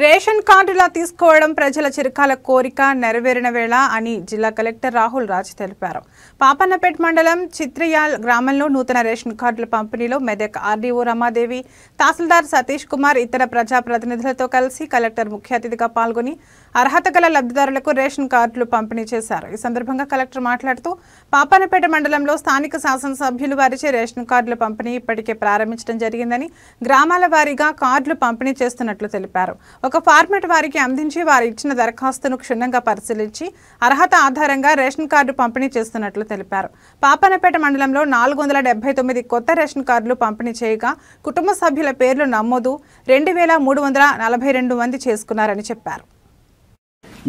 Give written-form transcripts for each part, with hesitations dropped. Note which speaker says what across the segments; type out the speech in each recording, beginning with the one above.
Speaker 1: Ration కార్డులా తీసుకోవడం ప్రజల చిరకాల కోరిక నెరవేరిన వేళ అని జిల్లా కలెక్టర్ రాహుల్ రాజ్ తెలిపారు. పాపన్నపేట మండలం చిత్రియాల్ గ్రామంలో నూతన రేషన్ కార్డుల పంపిణీలో మెదక్ ఆర్డీఓ రమాదేవి, తహసీల్దార్ సతీష్ కుమార్ ఇతర ప్రజాప్రతినిధులతో కలిసి కలెక్టర్ ముఖ్య అతిథిగా పాల్గొని అర్హత గల లబ్ధిదారులకు రేషన్ కార్డులు పంపిణీ చేశారు. ఈ సందర్భంగా కలెక్టర్ మాట్లాడుతూ పాపన్నపేట మండలంలో స్థానిక శాసనసభ్యులు వారిచే రేషన్ కార్డుల పంపిణీ ఇప్పటికే ప్రారంభించడం జరిగిందని, గ్రామాల వారీగా కార్డులు పంపిణీ చేస్తున్నట్లు తెలిపారు. ఒక ఫార్మాట్ వారికి అందించి వారు ఇచ్చిన దరఖాస్తును క్షుణ్ణంగా పరిశీలించి అర్హత ఆధారంగా రేషన్ కార్డు పంపిణీ చేస్తున్నట్లు తెలిపారు. పాపన్నపేట మండలంలో 479 కొత్త రేషన్ కార్డులు పంపిణీ చేయగా కుటుంబ సభ్యుల పేర్లు నమోదు 2342 మంది చేసుకున్నారని చెప్పారు.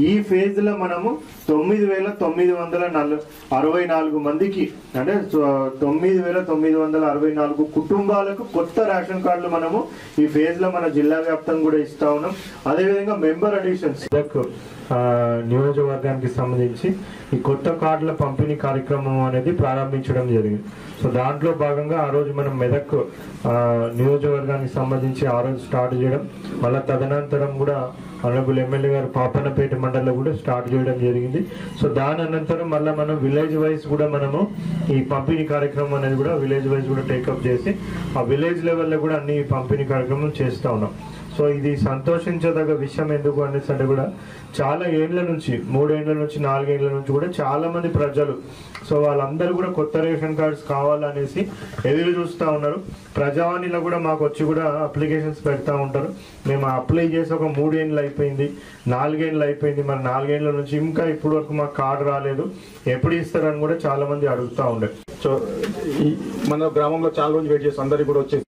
Speaker 2: ఈ ఫేజ్ లో మనము 9964 మందికి అంటే 9964 కుటుంబాలకు కొత్త రేషన్ కార్డులు మనము ఈ ఫేజ్ లో మన జిల్లా వ్యాప్తంగా కూడా ఇస్తా ఉన్నాం. అదేవిధంగా మెంబర్ అడిషన్స్ నియోజకవర్గానికి సంబంధించి ఈ కొత్త కార్డుల పంపిణీ కార్యక్రమం అనేది ప్రారంభించడం జరిగింది. సో దాంట్లో భాగంగా ఆ రోజు మనం మెదక్ నియోజకవర్గానికి సంబంధించి ఆ రోజు స్టార్ట్ చేయడం, మళ్ళీ తదనంతరం కూడా ఆనరబుల్ ఎమ్మెల్యే గారు పాపన్నపేట మండలంలో కూడా స్టార్ట్ చేయడం జరిగింది. సో దాని అనంతరం మళ్ళీ మనం విలేజ్ వైజ్ కూడా మనము ఈ పంపిణీ కార్యక్రమం అనేది కూడా విలేజ్ వైజ్ కూడా టేకప్ చేసి ఆ విలేజ్ లెవెల్లో కూడా అన్ని పంపిణీ కార్యక్రమం చేస్తూ ఉన్నాం. సో ఇది సంతోషించదగ్గ విషయం. ఎందుకు అనేసి అంటే కూడా చాలా ఏళ్ల నుంచి 3 ఏళ్ల నుంచి 4 ఏళ్ల నుంచి కూడా చాలా మంది ప్రజలు సో వాళ్ళందరూ కూడా కొత్త రేషన్ కార్డ్స్ కావాలనేసి ఎదురు చూస్తూ ఉన్నారు. ప్రజావాణిలో కూడా మాకు వచ్చి కూడా అప్లికేషన్స్ పెడతా ఉంటారు. మేము అప్లై చేసి ఒక 3 ఏళ్ళు అయిపోయింది, 4 ఏళ్ళు అయిపోయింది, మరి 4 ఏళ్ల నుంచి ఇంకా ఇప్పుడు వరకు మాకు కార్డు రాలేదు, ఎప్పుడు ఇస్తారని కూడా చాలా మంది అడుగుతూ ఉండే.
Speaker 3: సో మన గ్రామంలో చాలా రోజులు వెయిట్ చేసి అందరికి కూడా వచ్చేసి